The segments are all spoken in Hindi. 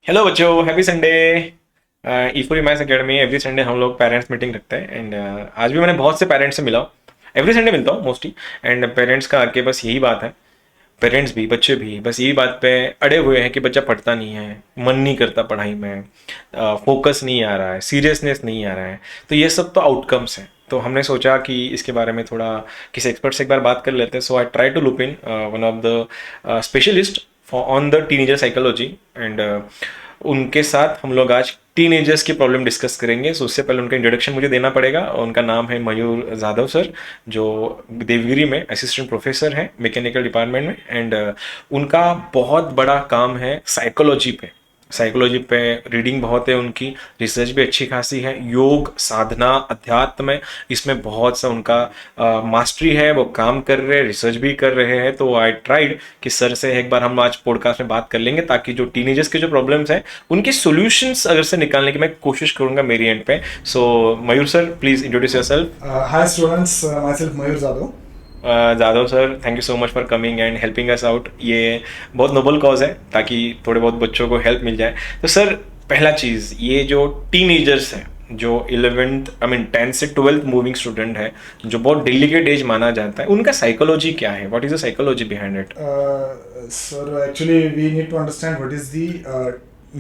हेलो बच्चों, हैप्पी संडे। ई4 मैथ्स अकेडमी एवरी संडे हम लोग पेरेंट्स मीटिंग रखते हैं एंड आज भी मैंने बहुत से पेरेंट्स से मिला हूँ। एवरी संडे मिलता हूँ मोस्टली। एंड पेरेंट्स का आके बस यही बात है, पेरेंट्स भी बच्चे भी बस यही बात पे अड़े हुए हैं कि बच्चा पढ़ता नहीं है, मन नहीं करता पढ़ाई में, फोकस नहीं आ रहा है, सीरियसनेस नहीं आ रहा है। तो ये सब तो आउटकम्स हैं। तो हमने सोचा कि इसके बारे में थोड़ा किसी एक्सपर्ट से एक बार बात कर लेते हैं। So I try to loop in one of the specialist on the teenager psychology and उनके साथ हम लोग आज टीनेजर्स की प्रॉब्लम डिस्कस करेंगे। सो उससे पहले उनका इंट्रोडक्शन मुझे देना पड़ेगा। उनका नाम है मयूर जाधव सर, जो देवगिरी में असिस्टेंट प्रोफेसर हैं मैकेनिकल डिपार्टमेंट में। एंड उनका बहुत बड़ा काम है साइकोलॉजी पे रीडिंग बहुत है उनकी, रिसर्च भी अच्छी खासी है, योग साधना अध्यात्म में इसमें बहुत सा उनका मास्टरी है। वो काम कर रहे हैं, रिसर्च भी कर रहे हैं। तो आई ट्राइड कि सर से एक बार हम आज पॉडकास्ट में बात कर लेंगे ताकि जो टीनेजर्स के जो प्रॉब्लम्स हैं उनके सॉल्यूशंस अगर से निकालने की मैं कोशिश करूंगा मेरी एंड पे। So Mayur sir, please introduce yourself. Hi students, myself Mayur Jadhav. Jadhav sir, thank you so much for coming and helping us out. ये बहुत नोबल कॉज है ताकि थोड़े बहुत बच्चों को हेल्प मिल जाए। तो सर, पहला चीज़, ये जो टीनेजर्स हैं जो 11th आई मीन 10th से 12th मूविंग स्टूडेंट है, जो बहुत डेलिकेट एज माना जाता है, उनका साइकोलॉजी क्या है? What is the psychology behind it? Sir, actually we need to understand what is the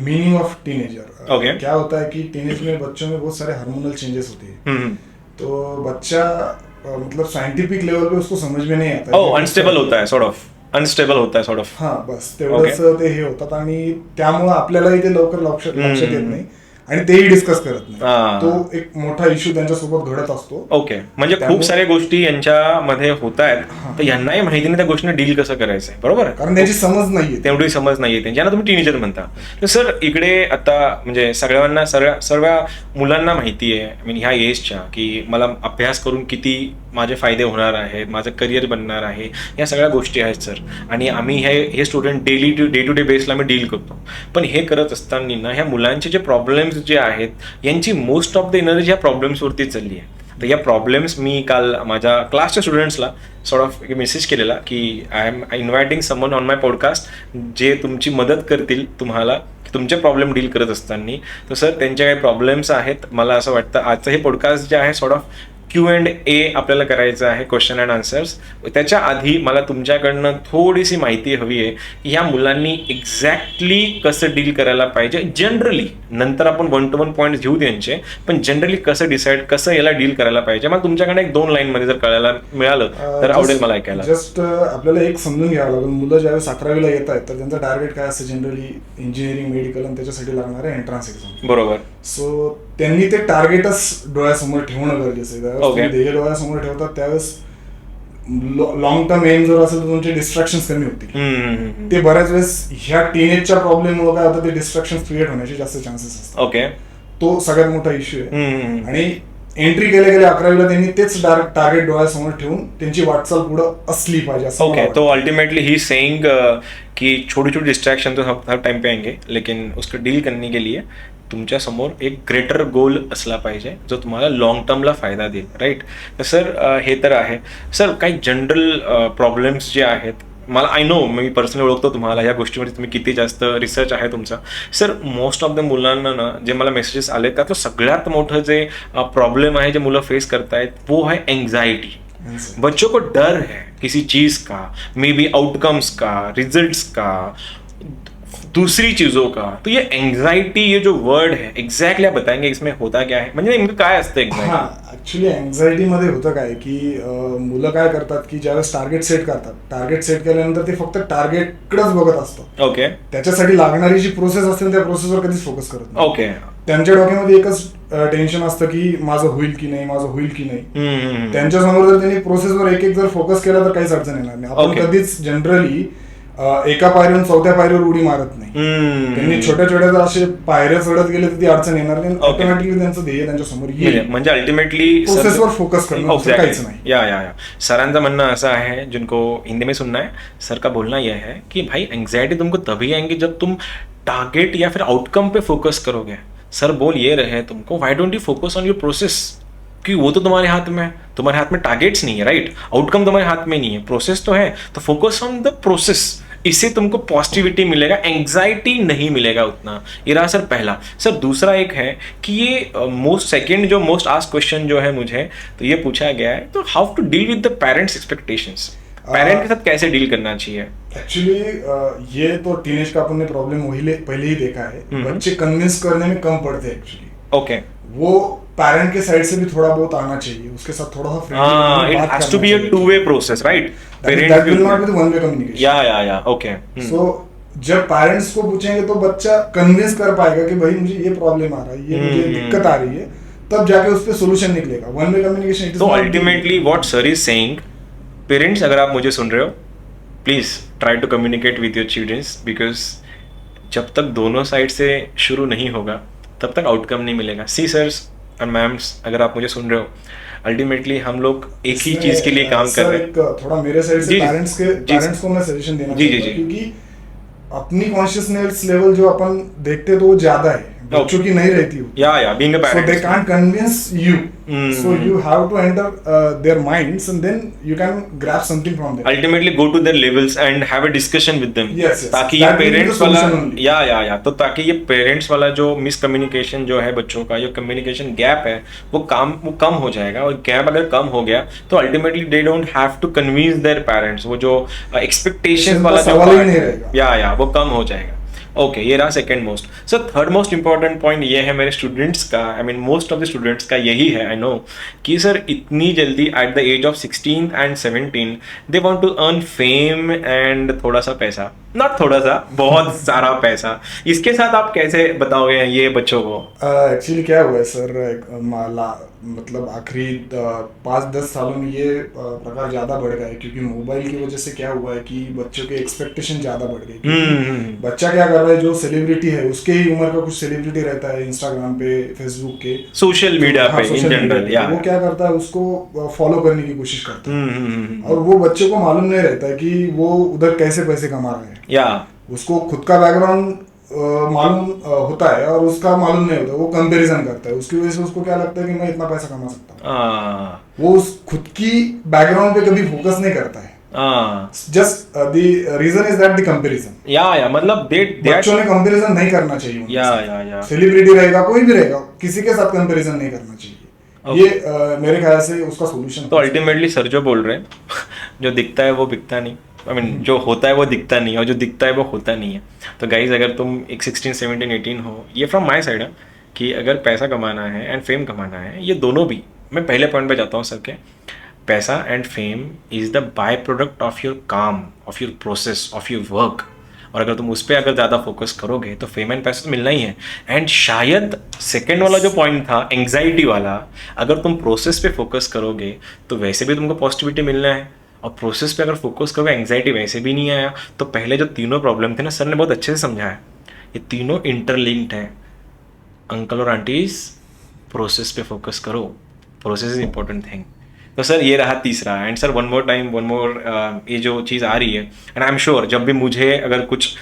meaning of teenager. Okay. क्या होता है कि टीनेज में बच्चों में बहुत सारे हार्मोनल चेंजेस होते हैं। तो बच्चा मतलब साइंटिफिक लेवल पे उसको समझ में नहीं आता। ओह, अनस्टेबल होता है सॉर्ट ऑफ, अनस्टेबल होता है सॉर्ट ऑफ। हां, बस तेवढंच ते हे होतात आणि त्यामुळे आपल्यालाही ते लवकर लक्षात येत नाही आणि तेही डिस्कस करत नाही। तो एक मोठा इश्यू त्यांच्यासोबत घडत असतो। ओके, म्हणजे खूप साऱ्या गोष्टी यांच्यामध्ये होत आहेत, तर यांनाही माहिती नाही त्या गोष्टीने डील कसं करायचं आहे, बरोबर आहे? कारण त्याची समज नाहीये, तेवढी समज नाहीये त्यांची, ज्यांना तुम्ही टीनेजर म्हणता। तर सर, इकडे आता म्हणजे सगळ्यांना सर्व मुलांना माहिती आहे, आय मीन ह्या एजच्या, की मला अभ्यास करून किती माझे फायदे होणार आहेत, माझं करिअर बनणार आहे, या सगळ्या गोष्टी आहेत सर। आणि आम्ही हे स्टुडंट डे टू डे बेसला आम्ही डील करतो। पण हे करत असताना ना ह्या मुलांचे जे प्रॉब्लेम्स जे आहेत यांची मोस्ट ऑफ द एनर्जी ह्या प्रॉब्लेम्सवरती चालली आहे। तर या प्रॉब्लेम्स मी काल माझ्या क्लासच्या स्टुडंट्सला सॉर्ट ऑफ मेसेज केलेला की I am inviting someone on my podcast जे तुमची मदत करतील तुम्हाला तुमचे प्रॉब्लेम डील करत असताना। तर सर, त्यांचे काही प्रॉब्लेम्स आहेत, मला असं वाटतं आजचं हे पॉडकास्ट जे आहे सॉर्ट ऑफ Q&A आपल्याला करायचं आहे, क्वेश्चन अँड आन्सर्स। त्याच्या आधी मला तुमच्याकडनं थोडीशी माहिती हवी आहे की ह्या मुलांनी एक्झॅक्टली कसं डील करायला पाहिजे जनरली। नंतर आपण 1 to 1 पॉईंट घेऊ त्यांचे, पण जनरली कसं डिसाईड, कसं याला डील करायला पाहिजे, मला तुमच्याकडे 1-2 लाईनमध्ये जर कळायला मिळालं तर आवडेल मला ऐकायला। जस्ट आपल्याला एक समजून घ्यावं लागेल, मुलं ज्यावेळेस 11वीला येत आहेत तर त्यांचं टार्गेट काय असतं जनरली, इंजिनिअरिंग मेडिकल आणि त्याच्यासाठी लागणारे एंट्रन्स एक्झाम, बरोबर? सो त्यांनी ते टार्गेटच डोळ्यासमोर ठेवणं गरजेचं आहे। ध्येय डोळ्यासमोर ठेवतात त्यावेळेस लॉंग टर्म एम जर असेल तर तुमचे डिस्ट्रॅक्शन्स कमी होतील। ते बऱ्याच वेळेस ह्या टीनेजच्या प्रॉब्लेम मुळे काय होतं, ते डिस्ट्रॅक्शन्स क्रिएट होण्याचे जास्त चान्सेस असतात। ओके, तो सगळ्यात मोठा इश्यू आहे। आणि एंट्री गेल्या 11वीला त्यांनी तेच टार्गेट डोळ्यासमोर ठेवून त्यांची वाटचाल पुढे असली पाहिजे। ओके, तो अल्टीमेटली ही सेइंग कि छोटी छोटी डिस्ट्रैक्शन तो हर टाइम पे आएंगे, लेकिन उसको डील करने के लिए तुमच्या समोर एक ग्रेटर गोल असला पाहिजे जो तुम्हाला लॉंग टर्मला फायदा देईल, राईट? तर सर, हे तर आहे सर। काही जनरल प्रॉब्लेम्स जे आहेत, मला आय नो, मी पर्सनली ओळखतो तुम्हाला, या गोष्टीमध्ये तुम्ही किती जास्त रिसर्च आहे तुमचा सर। मोस्ट ऑफ द मुलांना ना जे मला मेसेजेस आले त्यातलं सगळ्यात मोठं जे प्रॉब्लेम आहे जे मुलं फेस करतायत वो है एंग्जाइटी। बच्चों को डर है किसी चीज का, मे बी आउटकम्स का, रिजल्ट्स का, दूसरी चीजों का। तो ये एंग्जाइटी, ये जो वर्ड है एग्जैक्टली आप बताएंगे इसमें होता क्या है, म्हणजे नेमकं काय असतं एंग्जाइटी? ऍक्च्युअली एंग्झायटी मध्ये होतं काय की मुलं काय करतात की ज्यावेळेस टार्गेट सेट करतात, टार्गेट सेट केल्यानंतर ते फक्त टार्गेटकडेच बघत असतात। ओके, त्याच्यासाठी लागणारी जी प्रोसेस असते त्या प्रोसेसवर कधीच फोकस करत नाही। ओके, त्यांच्या डोक्यामध्ये एकच टेन्शन असतं की माझं होईल की नाही, माझं होईल की नाही। त्यांच्यासमोर जर त्यांनी प्रोसेसवर एक जर फोकस केला तर काहीच अडचण येणार नाही। आपण कधीच जनरली एका पायरीवरून 4थ्या पायरीवर उडी मारत नाही। त्यांनी छोट्या छोट्या जर असे पायऱ्या चढत गेले तर ती अडचण येणार नाही, ऑटोमॅटिकली त्यांचं ध्येय त्यांच्या समोर येईल। म्हणजे अल्टीमेटली प्रोसेसवर फोकस करणं, काहीच नाही। या सरांचं म्हणणं असं आहे, जिनको हिंदी में सुनना है, सर का बोलना यह है कि भाई एंग्जाइटी तुमको तभी आएंगी जब तुम टारगेट या फिर आउटकम पे फोकस करोगे। सर बोल ये रहे तुमको, why don't you focus on your process, कि वो तो तुम्हारे हाथ में है, तुम्हारे हाथ में टारगेट्स नहीं है, राइट? आउटकम तुम्हारे हाथ में नहीं है, प्रोसेस तो है, तो फोकस ऑन द प्रोसेस। इससे तुमको पॉजिटिविटी मिलेगा, एंग्जाइटी नहीं मिलेगा उतना। ये रहा सर पहला। सर दूसरा एक है कि ये सेकंड जो मोस्ट आस्क क्वेश्चन जो है मुझे, तो ये पूछा गया है, तो how to deal with the parents expectations, parent के साथ कैसे डील करना चाहिए? एक्चुअली ये तो टीनेज का अपन ने प्रॉब्लम पहले ही देखा है, बच्चे कन्विंस करने में कम पड़ते हैं एक्चुअली। ओके, वो पेरेंट के साइड से भी थोड़ा बहुत आना चाहिए, उसके साथ थोड़ा सा friendly it has to be a two way process, right? That will not be the one way communication. या ओके। सो जब पेरेंट्स को पूछेंगे तो बच्चा कन्विंस कर पाएगा कि भाई मुझे ये प्रॉब्लम आ रहा है, ये मुझे दिक्कत आ रही है, तब जाके उस पे सॉल्यूशन निकलेगा। One way communication. तो ultimately what sir is saying, parents अगर आप मुझे सुन रहे हो, please try to communicate with your childrens, because जब तक दोनों साइड से शुरू नहीं होगा तब तक आउटकम नहीं मिलेगा। सी सर्स और मैम्स, अगर आप मुझे सुन रहे हो, अल्टीमेटली हम लोग एक ही चीज के लिए काम कर रहे हैं। थोड़ा मेरे साइड से पेरेंट्स को मैं सजेशन देना चाहूंगा, क्योंकि अपनी कॉन्शियसनेस लेवल जो अपन देखते तो वो ज्यादा है, बच्चों की नहीं रहती हो। being a parent, so they can't convince you, so you have to enter their minds and then you can grab something from them. Ultimately go to their levels and have a discussion with them. Yes. ताकि ये पेरेंट्स वाला तो ताकि ये पेरेंट्स वाला जो मिसकम्युनिकेशन जो है बच्चों का, ये कम्युनिकेशन गैप है, वो कम हो जाएगा। और गैप अगर कम हो गया तो ultimately they don't have to convince their parents. वो जो एक्सपेक्टेशन वाला जो वो कम हो जाएगा। ओके, ये रहा second most. Sir third most important point ये है मेरे स्टूडेंट्स का, I mean most of the students का यही है, आई नो, कि सर इतनी जल्दी at the age of 16 and 17 they want to earn fame and थोड़ा सा पैसा, नॉट थोड़ा सा, बहुत सारा पैसा। इसके साथ आप कैसे बताओगे ये बच्चों को? एक्चुअली क्या हुआ है सर, मतलब आखिरी 5-10 सालों में ये प्रकार ज्यादा बढ़ गया है, क्योंकि मोबाइल की वजह से क्या हुआ है कि बच्चों के एक्सपेक्टेशन ज्यादा बढ़ गई। बच्चा क्या कर रहा है, जो सेलिब्रिटी है उसके ही उम्र का कुछ सेलिब्रिटी रहता है इंस्टाग्राम पे, फेसबुक के, सोशल मीडिया पे इन जनरल, वो क्या करता है, उसको फॉलो करने की कोशिश करता है। और वो बच्चे को मालूम नहीं रहता है कि वो उधर कैसे पैसे कमा रहे हैं। उसको खुद का बैकग्राउंड मालूम होता है और उसका मालूम नहीं होता, वो कंपैरिजन करता है, उसकी वजह से उसको क्या लगता है कि मैं इतना पैसा कमा सकता हूँ। वो उस खुद की बैकग्राउंड पे कभी फोकस नहीं करता है। Just the reason is that the comparison. मतलब बच्चों ने कंपैरिजन नहीं करना चाहिए। सेलिब्रिटी रहेगा, कोई भी रहेगा, किसी के साथ कंपैरिजन नहीं करना चाहिए। ये मेरे ख्याल से उसका सॉल्यूशन। तो अल्टीमेटली सर जो बोल रहे हैं, जो दिखता है वो बिकता नहीं, आई मीन जो होता है वो दिखता नहीं, और जो दिखता है वो होता नहीं है। तो गाइज अगर तुम एक 16, 17, 18 हो, ये फ्रॉम माई साइड है कि अगर पैसा कमाना है एंड फेम कमाना है, ये दोनों भी, मैं पहले पॉइंट पे जाता हूँ सर के, पैसा and fame is the byproduct of your काम, of your process, of your work. और अगर तुम उस पर अगर ज़्यादा फोकस करोगे तो फेम एंड पैसा तो मिलना ही है। एंड शायद सेकेंड वाला जो पॉइंट था एंग्जाइटी वाला, अगर तुम प्रोसेस पे फोकस करोगे तो वैसे भी तुमको पॉजिटिविटी मिलना है, और प्रोसेस पे अगर फोकस करोगे एंग्जाइटी वैसे भी नहीं आया। तो पहले जो तीनों प्रॉब्लम थे ना, सर ने बहुत अच्छे से समझाया, ये तीनों इंटरलिंक्ड हैं। अंकल और आंटीज, प्रोसेस पे फोकस करो, प्रोसेस इज इंपॉर्टेंट थिंग। तो सर ये रहा तीसरा। एंड सर वन मोर ये जो चीज़ आ रही है, एंड आई एम श्योर जब भी मुझे अगर कुछ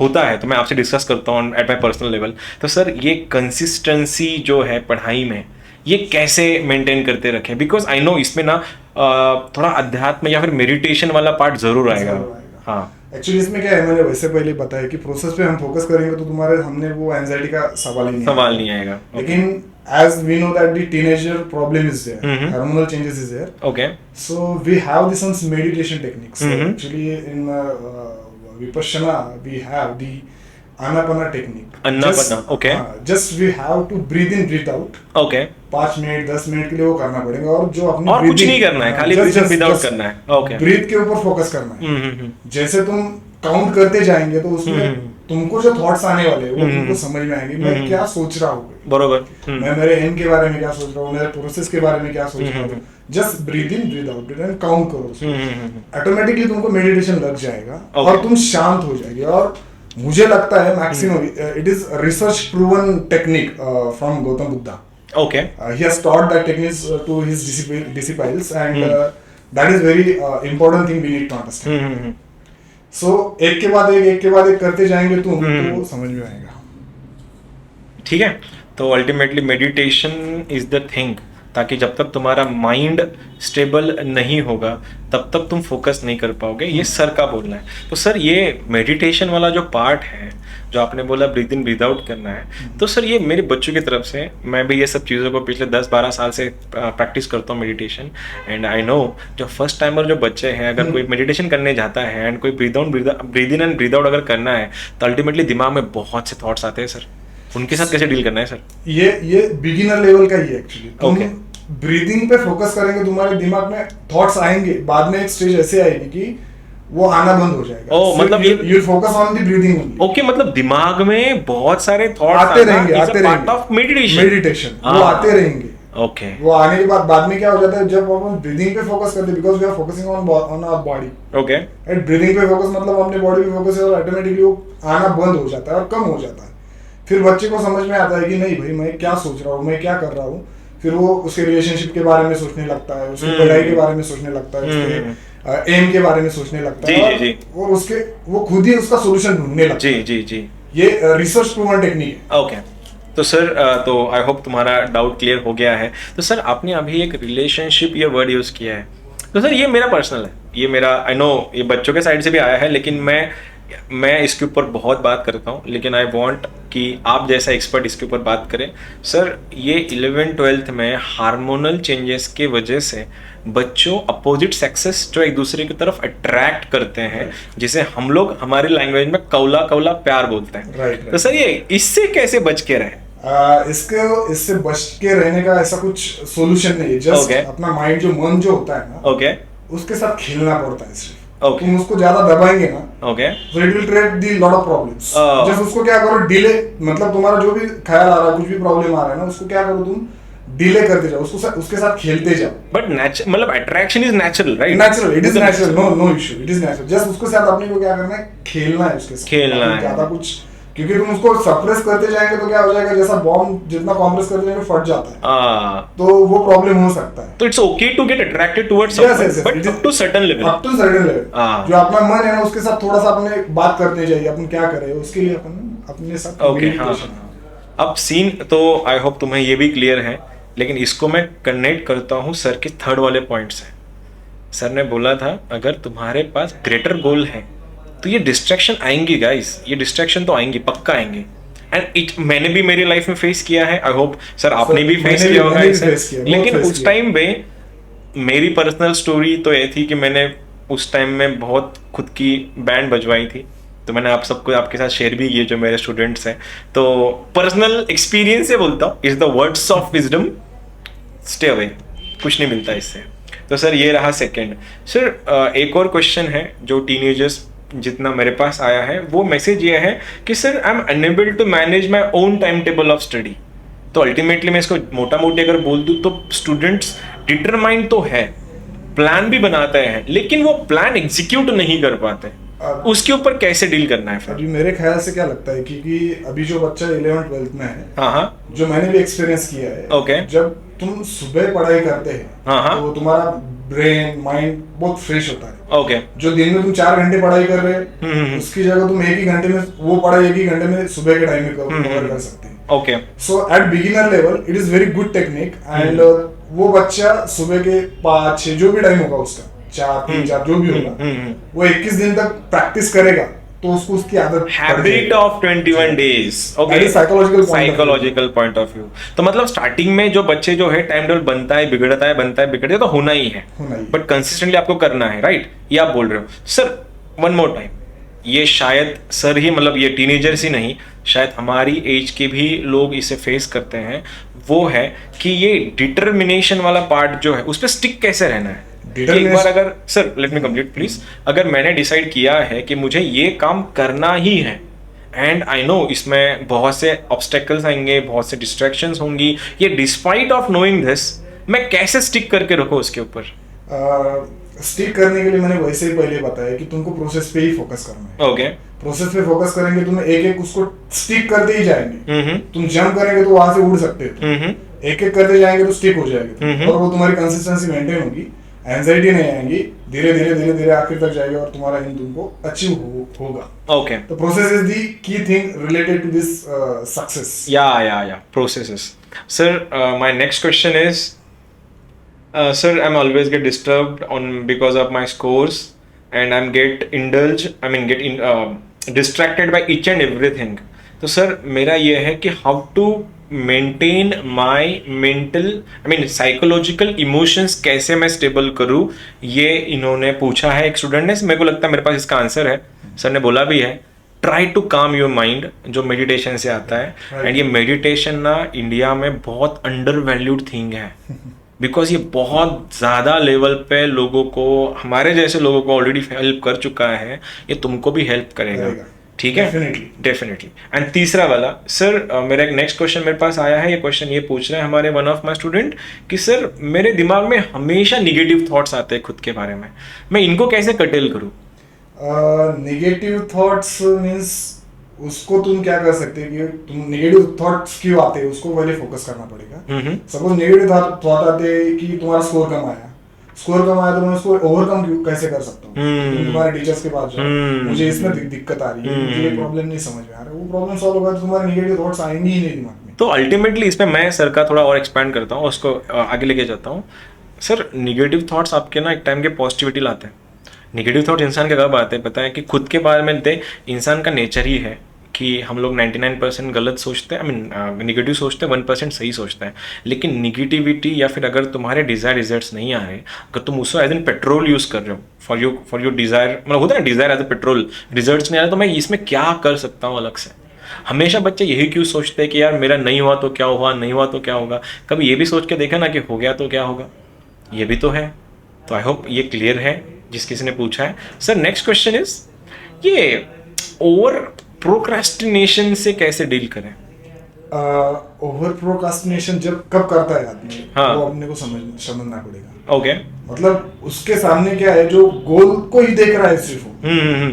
होता है तो मैं आपसे डिस्कस करता हूँ एट माई पर्सनल लेवल। तो सर ये कंसिस्टेंसी जो है पढ़ाई में, ये कैसे मेंटेन करते रखें? बिकॉज आई नो इसमें ना थोड़ा अध्यात्म या फिर मेडिटेशन वाला पार्ट जरूर आएगा। हाँ, एक्चुअली इसमें क्या है, मैंने वैसे पहले बताया कि प्रोसेस पे हम फोकस करेंगे तो हमने वो एंजाइटी का सवाल नहीं आएगा। लेकिन as we know that the teenager problem is there, hormonal changes is there, okay, so we have some meditation techniques. Actually in Vipassana we have the Anapana technique. Anapana, okay. Just we have to breathe in, breathe out. Okay. 5 minute 10 minute के लिए वो करना पड़ेगा, और जो अपनी और कुछ नहीं करना है, खाली ब्रीथ इन ब्रीथ आउट करना है। ओके, ब्रीथ के ऊपर फोकस करना है। जैसे तुम काउंट करते जाएंगे तो उसमें तुमको जो थॉट्स आने वाले हैं वो तुमको समझ में आएंगे, मैं क्या सोच रहा हूँ, बरोबर, मैं मेरे एंड के बारे में क्या सोच रहा हूँ, मेरे प्रोसेस के बारे में क्या सोच रहा हूँ। Just breathe in breathe out and count करो, ऑटोमेटिकली तुमको मेडिटेशन लग जाएगा और तुम शांत हो जाएगी। और मुझे लगता है maximum it is research proven technique from Gautam Buddha. Okay. He has taught that techniques to his disciples, and that is very important thing we need to understand. So एक के बाद एक करते जाएंगे तो हमको समझ में आएगा। ठीक है, तो ultimately meditation is the thing ताकि जब तक तुम्हारा माइंड स्टेबल नहीं होगा तब तक तुम फोकस नहीं कर पाओगे, ये सर का बोलना है। तो सर ये मेडिटेशन वाला जो पार्ट है, जो आपने बोला ब्रीथ इन ब्रीथ आउट करना है, तो सर ये मेरे बच्चों की तरफ से, मैं भी ये सब चीज़ों को पिछले 10-12 साल से प्रैक्टिस करता हूँ मेडिटेशन, एंड आई नो जो फर्स्ट टाइमर जो बच्चे हैं, अगर कोई मेडिटेशन करने जाता है एंड कोई breathe in and breathe out अगर करना है, तो अल्टीमेटली दिमाग में बहुत से थॉट्स आते हैं सर, उनके साथ कैसे डील करना है सर? ये बिगिनर लेवल का ही है एक्चुअली। तुम ब्रीदिंग पे फोकस करेंगे, तुम्हारे दिमाग में थॉट्स आएंगे, बाद में एक स्टेज ऐसे आएगी कि वो आना बंद हो जाएगा। मतलब you focus on the breathing only. Okay, मतलब दिमाग में बहुत सारे थॉट्स आते रहेंगे पार्ट ऑफ मेडिटेशन वो आते रहेंगे। ओके, वो आने के बाद में क्या हो जाता है, जब अपन ब्रीदिंग पे फोकस करते हैं, because we are focusing on our body. Okay, and breathing पे फोकस मतलब अपने बॉडी पे फोकस है, और ऑटोमेटिकली वो आना बंद हो जाता है और कम हो जाता है। फिर बच्चे को समझ में आता है कि नहीं भाई, मैं क्या सोच रहा हूँ, मैं क्या कर रहा हूँ। फिर वो उसके रिलेशनशिप के बारे में सोचने लगता है, उसकी पढ़ाई के बारे में सोचने लगता है, उसके एम के बारे में सोचने लगता है, और उसके वो खुद ही उसका सोल्यूशन ढूंढने लगता है। जी। ये रिसर्च प्रूवन टेक्निक है। ओके, तो सर तो आई होप तुम्हारा डाउट क्लियर हो गया है। तो सर आपने अभी एक रिलेशनशिप ये वर्ड यूज किया है, तो सर ये मेरा पर्सनल है, ये मेरा आई नो ये बच्चों के साइड से भी आया है, लेकिन मैं इसके ऊपर बहुत बात करता हूँ, लेकिन आई वांट कि आप जैसा एक्सपर्ट इसके ऊपर बात करें। सर ये 11th-12th में हार्मोनल चेंजेस के वजह से बच्चों अपोजिट सेक्सेस जो एक दूसरे की तरफ अट्रैक्ट करते हैं, जिसे हम लोग हमारी लैंग्वेज में कौला कौला प्यार बोलते हैं। तो सर ये इससे कैसे बच के रहे? इससे बच के रहने का ऐसा कुछ सॉल्यूशन नहीं है। जस्ट अपना माइंड जो मन जो होता है ना, उसके साथ खेलना पड़ता है सिर्फ। तुम उसको ज्यादा दबाएंगे ना, so it will create the lot of problems। जैसे उसको क्या करो, डिले, मतलब तुम्हारा जो भी ख्याल आ रहा है, कुछ भी प्रॉब्लम आ रहा है ना, उसको क्या करो, तुम डिले करते जाओ, उसके साथ खेलते जाओ। बट मतलब attraction is natural, right? Natural, it is natural, no issue, it is natural. Just उसके साथ अपने को क्या करना है, खेलना है उसके साथ, खेलना है ज्यादा कुछ, क्योंकि तुम उसको सप्रेस करते जाएंगे तो क्या हो जाएगा, जैसा बॉम्ब जितना कॉम्प्रेस करते जाएंगे फट जाता है, तो वो प्रॉब्लम हो सकता है। तो it's okay to get attracted towards someone, but up to certain level, जो अपना मन है ना, उसके साथ थोड़ा सा अपने बात करते जाइए, अपन क्या कर रहे हैं उसके लिए अपन अपने साथ मेडिटेशन। अब सीन तो आई होप तुम्हें ये भी क्लियर है, लेकिन इसको मैं कनेक्ट करता हूँ सर के थर्ड वाले पॉइंट से। सर ने बोला था अगर तुम्हारे पास ग्रेटर गोल है तो ये डिस्ट्रैक्शन आएंगी गाइस, ये डिस्ट्रैक्शन तो आएंगी, पक्का आएंगे। एंड मैंने भी मेरी लाइफ में फेस किया है, आई होप सर आपने भी फेस किया होगा इसे। लेकिन उस टाइम पे मेरी पर्सनल स्टोरी तो ये थी कि मैंने उस टाइम में बहुत खुद की बैंड बजवाई थी, तो मैंने आप सबको आपके साथ शेयर भी किए जो मेरे स्टूडेंट्स हैं। तो पर्सनल एक्सपीरियंस से बोलता हूँ, is the words of wisdom, stay away, कुछ नहीं मिलता इससे। तो सर ये रहा सेकंड। सर एक और क्वेश्चन है जो टीनेजर्स जितना मेरे पास आया है, वो मैसेज ये है कि sir I am unable to manage my own time table of study. तो अल्टीमेटली मैं इसको मोटा मोटी अगर बोल दूँ तो स्टूडेंट्स डिटरमाइंड तो है, प्लान भी बनाते हैं, लेकिन वो प्लान एग्जीक्यूट नहीं कर पाते, उसके ऊपर कैसे डील करना है फिर? अभी मेरे ख्याल से क्या लगता है, क्योंकि अभी जो बच्चा 11th-12th में है, हाँ, जो मैंने भी एक्सपीरियंस किया है, जब तुम सुबह पढ़ाई करते हैं तो तुम्हारा ब्रेन माइंड बहुत फ्रेश होता है। जो दिन में तुम 4 घंटे पढ़ाई कर रहे हैं, उसकी जगह तुम 1 ही घंटे में वो पढ़ाई 1 ही घंटे में सुबह के टाइम में कवर कर सकते हैं। So at beginner level it is very good technique. And वो बच्चा सुबह के 5-6 जो भी टाइम होगा उसका, 4-3-4 जो भी होगा, वो 21 दिन तक प्रैक्टिस करेगा तो उसको उसकी आदत, habit of 21 days. Okay, psychological point of view. तो मतलब स्टार्टिंग में जो बच्चे जो है टाइम टेबल बनता है बिगड़ता है तो होना ही है, बट कंसिस्टेंटली आपको करना है, राइट? ये आप बोल रहे हो। सर वन मोर टाइम, ये शायद सर ही मतलब ये टीनेजर्स ही नहीं, शायद हमारी एज के भी लोग इसे फेस करते हैं, वो है कि ये डिटर्मिनेशन वाला पार्ट जो है उस पर स्टिक कैसे रहना है। एक बार अगर sir let me complete please, अगर मैंने डिसाइड किया है कि मुझे ये काम करना ही है, एंड आई नो इसमें बहुत से ऑब्स्टेकल्स आएंगे, बहुत से डिस्ट्रैक्शंस होंगी, ये डिस्पाइट ऑफ नोइंग दिस मैं कैसे स्टिक करके रखूं उसके ऊपर? स्टिक करने के लिए मैंने वैसे ही पहले बताया कि तुमको प्रोसेस पे ही फोकस करना है। प्रोसेस पे फोकस करेंगे, तुम एक उसको स्टिक करते ही जाएंगे। तुम जंप करेंगे तो वहां से उड़ सकते हो, एक करते जाएंगे तो स्टिक हो जाएंगे, और वो तुम्हारी कंसिस्टेंसी मेंटेन होगी, एंजाइटी नहीं आएंगी, धीरे धीरे आखिर तक जाएगा और तुम्हारा एम तुमको अचीव होगा। तो process is the key thing related to this success. या processes. Sir my next question is Sir, I'm always get disturbed on because of my scores, and I'm get indulge. I mean, get in distracted by each and everything. तो सर मेरा ये है कि how to maintain my mental, I mean psychological emotions कैसे मैं स्टेबल करूँ, ये इन्होंने पूछा है एक स्टूडेंट ने. मेरे को लगता है मेरे पास इसका आंसर है. सर ने बोला भी है, try to calm your mind, जो मेडिटेशन से आता है. एंड ये मेडिटेशन ना इंडिया में बहुत अंडर वैल्यूड थिंग है. बिकॉज ये बहुत ज़्यादा लेवल पे लोगों को, हमारे जैसे लोगों को ऑलरेडी हेल्प कर चुका है. ये तुमको भी हेल्प करेगा. ठीक है, डेफिनेटली. एंड तीसरा वाला सर, मेरा एक नेक्स्ट क्वेश्चन मेरे पास आया है. ये क्वेश्चन ये पूछ रहे हैं हमारे वन ऑफ माय स्टूडेंट कि सर मेरे दिमाग में हमेशा निगेटिव थॉट्स आते हैं खुद के बारे में, मैं इनको कैसे कटेल करूँ? नेगेटिव थॉट्स मीन्स उसको तुम क्या कर सकते हैं कि तुम नेगेटिव थॉट्स क्यों आते हैं उसको पहले फोकस करना पड़ेगा. सपोज नेगेटिव थॉट आते हैं कि तुम्हारा स्कोर कम आया तो मैं उसको ओवरकम कैसे कर सकता हूँ. तुम तुम्हारे टीचर्स के पास जाओ, मुझे इसमें दिक्कत आ रही है, मुझे ये प्रॉब्लम नहीं समझ में आ रहा है. वो प्रॉब्लम सॉल्व होगा तो तुम्हारे नेगेटिव थॉट्स आएंगे ही नहीं दिमाग में. तो अल्टीमेटली इसमें मैं सर का थोड़ा और एक्सपैंड करता हूँ, उसको आगे लेके जाता हूँ. सर निगेटिव थॉट्स आपके ना एक टाइम के पॉजिटिविटी लाते हैं. नेगेटिव थॉट इंसान के कब आते हैं पता है? कि खुद के बारे में दे, इंसान का नेचर ही है कि हम लोग 99% गलत सोचते हैं, आई मीन निगेटिव सोचते हैं, 1% सही सोचते हैं. लेकिन निगेटिविटी या फिर अगर तुम्हारे डिज़ायर रिजल्ट्स नहीं आ रहे, अगर तुम उसको एज एन पेट्रोल यूज़ कर रहे हो फॉर योर डिज़ायर, मतलब होता है ना desire as a petrol, results नहीं आ रहे तो मैं इसमें क्या कर सकता हूँ अलग से. हमेशा बच्चे यही क्यों सोचते हैं कि यार मेरा नहीं हुआ तो क्या हुआ, नहीं हुआ तो क्या होगा. कभी ये भी सोच के देखा ना कि हो गया तो क्या होगा, ये भी तो है. तो आई होप ये क्लियर है जिस किसी ने पूछा है. सर नेक्स्ट क्वेश्चन इज, ये ओवर प्रोक्रास्टिनेशन से कैसे डील करें? ओवर प्रोक्रास्टिनेशन जब कब करता है आदमी, हाँ. वो अपने को समझना पड़ेगा. ओके. मतलब उसके सामने क्या है, जो गोल को ही देख रहा है सिर्फ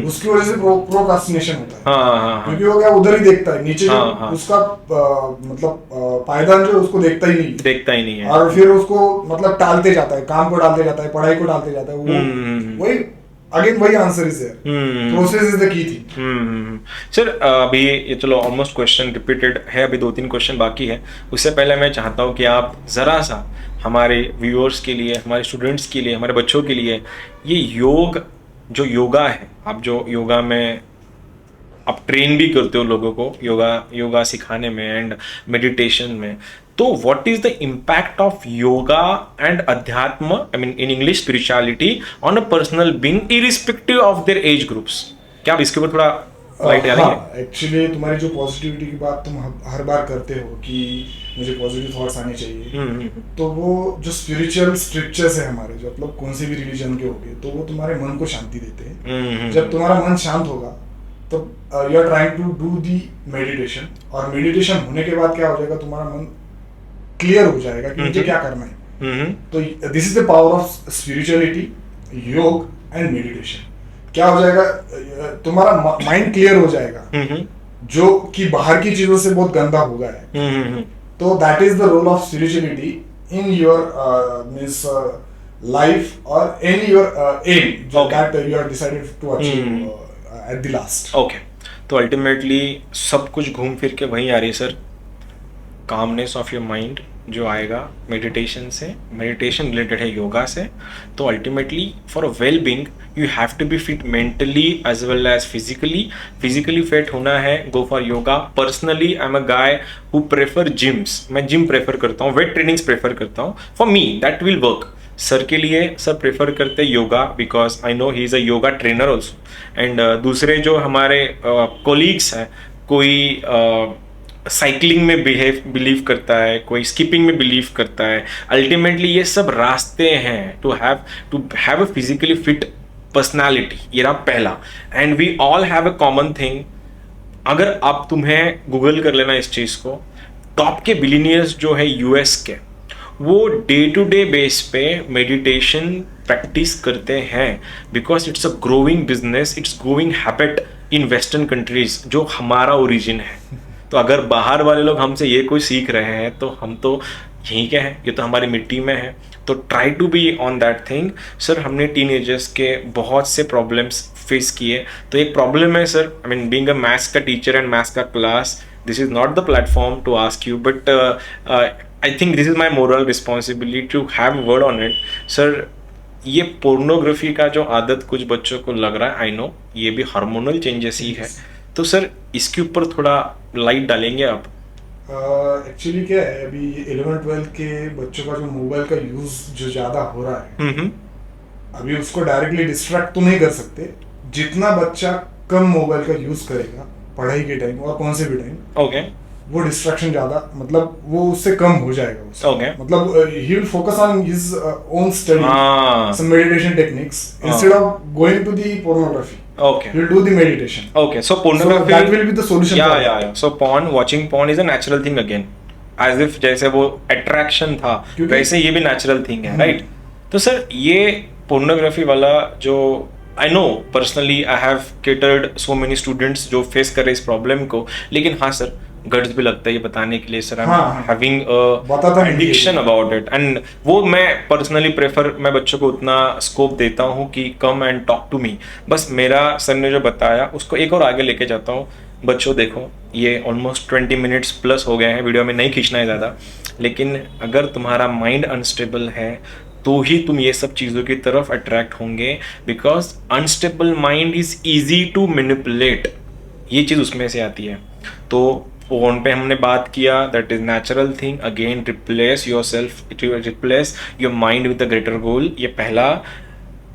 उसकी वजह से प्रोक्रास्टिनेशन होता है. हाँ. क्योंकि वो क्या उधर ही देखता है, नीचे जो उसका मतलब पायदान जो उसको देखता ही नहीं है. और फिर उसको मतलब टालते जाता है, काम को टालते जाता है, पढ़ाई को टालते जाता है. वो वही अगेन वही answer is there, process is the key thing. Sir अभी ये चलो ऑलमोस्ट क्वेश्चन रिपीटेड है, अभी 2-3 क्वेश्चन बाकी है. उससे पहले मैं चाहता हूँ कि आप जरा सा हमारे व्यूअर्स के लिए, हमारे स्टूडेंट्स के लिए, हमारे बच्चों के लिए ये योगा है, आप जो योगा में आप ट्रेन भी करते हो लोगों को योगा सिखाने में एंड मेडिटेशन में, तो what is the impact of yoga and adhyatma, I mean in English spirituality, on a personal being irrespective of their age groups? क्या आप इसके ऊपर थोड़ा लाइट डालेंगे? एक्चुअली तुम्हारी जो पॉजिटिविटी की बात तुम हर बार करते हो कि मुझे पॉजिटिव थॉट्स आने चाहिए, तो वो जो स्पिरिचुअल स्क्रिप्चर्स है हमारे, जो मतलब कौन से भी रिलीजन के होंगे, तो वो तुम्हारे मन को शांति देते हैं. जब तुम्हारा मन शांत होगा तो you are trying to do the meditation, और मेडिटेशन होने के बाद क्या हो जाएगा, तुम्हारा मन क्लियर हो जाएगा कि मुझे क्या करना है. तो this is the power of spirituality, योग एंड मेडिटेशन. क्या हो जाएगा, तुम्हारा माइंड क्लियर हो जाएगा, जो कि बाहर की चीजों से बहुत गंदा हो गया है. तो that is the role of spirituality in your means life और in your aim that you are decided to achieve at the last. Okay. तो अल्टीमेटली सब कुछ घूम फिर के वहीं आ रही है sir, calmness of your mind जो आएगा मेडिटेशन से. मेडिटेशन रिलेटेड है योगा से. तो ultimately for a well being you have to be fit mentally as well as physically fit होना है, go for yoga. Personally I am a guy who prefer gyms, मैं जिम प्रेफर करता हूँ, वेट ट्रेनिंग्स प्रेफर करता हूँ. For me that will work. Sir के लिए सर प्रेफर करते yoga because I know he is a yoga trainer also. And दूसरे जो हमारे कोलीग्स हैं, कोई साइकिलिंग में बिलीव करता है, कोई स्किपिंग में बिलीव करता है. अल्टीमेटली ये सब रास्ते हैं to have a physically fit personality. ये रहा पहला. And we all have a common thing. अगर आप तुम्हें गूगल कर लेना इस चीज़ को, टॉप के बिलीनियर्स जो है यूएस के, वो डे टू डे बेस पे मेडिटेशन प्रैक्टिस करते हैं because it's a growing business, it's growing habit in western countries, जो हमारा ओरिजिन है. तो अगर बाहर वाले लोग हमसे ये कोई सीख रहे हैं तो हम तो यहीं के हैं, ये तो हमारी मिट्टी में है. तो try to be on that thing. Sir हमने टीनेजर्स के बहुत से प्रॉब्लम्स फेस किए. तो एक प्रॉब्लम है sir, I mean being a maths का टीचर एंड मैथ्स का class, this is not the platform to ask you, but I think this is my moral responsibility to have word on it sir. ये पोर्नोग्राफी का जो आदत कुछ बच्चों को लग रहा है, आई नो ये भी हार्मोनल चेंजेस ही है, तो सर इसके ऊपर थोड़ा लाइट डालेंगे आप? एक्चुअली क्या है, अभी 11-12 के बच्चों का जो मोबाइल का यूज जो ज्यादा हो रहा है, अभी उसको डायरेक्टली डिस्ट्रैक्ट तो नहीं कर सकते। जितना बच्चा कम मोबाइल का यूज करेगा पढ़ाई के टाइम और कौन से भी टाइम, ओके, वो डिस्ट्रैक्शन ज्यादा, मतलब वो उससे कम हो जाएगा उससे। Okay. मतलब he will focus on his own study, some meditation techniques instead of going to the pornography. Okay. He will do the meditation. Okay, so pornography. So that will be the solution. Yeah. So watching porn is a natural thing again. As if जैसे वो attraction था, वैसे ये भी natural thing है, right? तो सर ये pornography वाला जो I know personally I have catered so many students जो face कर रहे इस problem को, लेकिन हाँ सर गट्स भी लगता है ये बताने के लिए sir I am having addiction about it, and वो मैं पर्सनली प्रेफर, मैं बच्चों को उतना स्कोप देता हूँ कि come and talk to me. बस मेरा सर ने जो बताया उसको एक और आगे लेके जाता हूँ। बच्चों देखो ये ऑलमोस्ट 20 मिनट्स प्लस हो गए हैं, वीडियो में नहीं खींचना है ज़्यादा, लेकिन अगर तुम्हारा माइंड अनस्टेबल है तो ही तुम ये सब चीज़ों की तरफ अट्रैक्ट होंगे, because unstable mind is easy to manipulate, ये चीज़ उसमें से आती है। तो फोन पे हमने बात किया, that is natural thing, again replace yourself, replace your mind with the greater goal, ये पहला।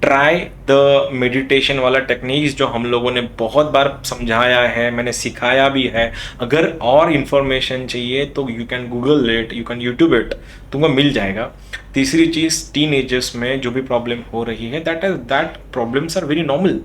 ट्राई द मेडिटेशन वाला टेक्निक्स जो हम लोगों ने बहुत बार समझाया है, मैंने सिखाया भी है। अगर और इन्फॉर्मेशन चाहिए तो you can Google it, you can YouTube it, तुमको मिल जाएगा। तीसरी चीज़, टीन एजर्स में जो भी प्रॉब्लम हो रही है, that problems are very normal,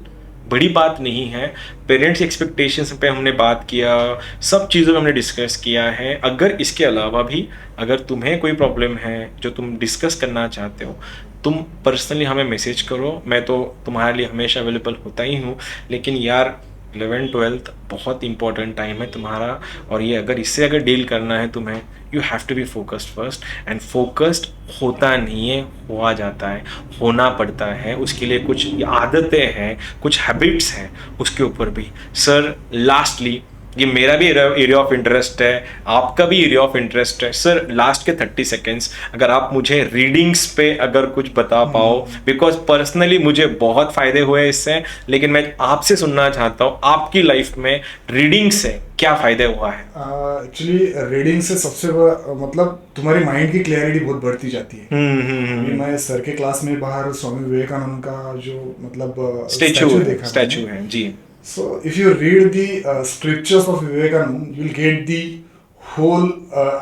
बड़ी बात नहीं है। पेरेंट्स एक्सपेक्टेशंस पे हमने बात किया, सब चीज़ों में हमने डिस्कस किया है। अगर इसके अलावा भी अगर तुम्हें कोई प्रॉब्लम है जो तुम डिस्कस करना चाहते हो, तुम पर्सनली हमें मैसेज करो, मैं तो तुम्हारे लिए हमेशा अवेलेबल होता ही हूँ। लेकिन यार 11th-12th बहुत इंपॉर्टेंट टाइम है तुम्हारा, और ये अगर इससे अगर डील करना है तुम्हें, you have to be focused first, and focused होता नहीं है, हुआ जाता है, होना पड़ता है। उसके लिए कुछ आदतें हैं, कुछ हैबिट्स हैं, उसके ऊपर भी। सर लास्टली, ये मेरा भी एरिया ऑफ इंटरेस्ट है, आपका भी एरिया ऑफ इंटरेस्ट है सर, लास्ट के 30 सेकेंड्स अगर आप मुझे रीडिंग्स पे अगर कुछ बता पाओ, बिकॉज पर्सनली मुझे बहुत फायदे हुए इससे, लेकिन मैं आपसे सुनना चाहता हूँ आपकी लाइफ में रीडिंग से क्या फायदे हुआ है? एक्चुअली रीडिंग से सबसे बड़ा मतलब तुम्हारी माइंड की क्लैरिटी बहुत बढ़ती जाती है। मैं सर के क्लास में बाहर स्वामी विवेकानंद का जो मतलब स्टैचू है जी। So if you read the scriptures of Vivekananda, you'll get the whole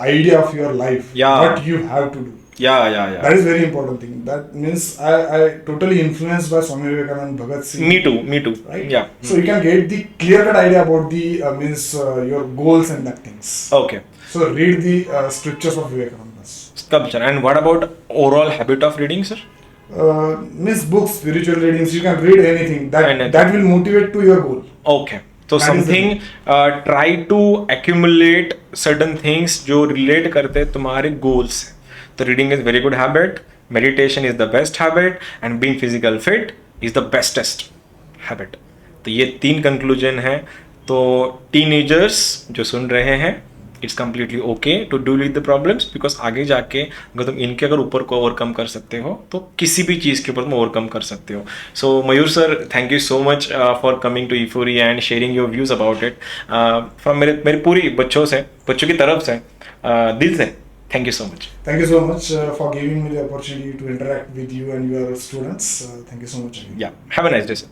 idea of your life, what you have to do. Yeah. That is very important thing. That means I totally influenced by Swami Vivekananda, Bhagat Singh. Me too. Right? Yeah. So you can get the clear-cut idea about the your goals and that things. Okay. So read the scriptures of Vivekananda. Sculpture. And what about overall habit of reading, sir? Means books, spiritual readings, you can read anything that will motivate to your goal. Okay, so something try to accumulate certain things जो relate करते हैं तुम्हारे goals से। तो reading is very good habit, meditation is the best habit, and being physical fit is the bestest habit। तो ये 3 conclusion है। तो teenagers जो सुन रहे हैं, it's completely okay to deal with the problems, because आगे जाके अगर तुम इनके अगर ऊपर को ओवरकम कर सकते हो तो किसी भी चीज़ के ऊपर तुम ओवरकम कर सकते हो। So Mayur sir, thank you so much for coming to E4E and sharing your views about it from मेरे पूरी बच्चों की तरफ से, दिल से thank you so much. Thank you so much for giving me the opportunity to interact with you and your students. Thank you so much. Yeah, have a nice day, sir.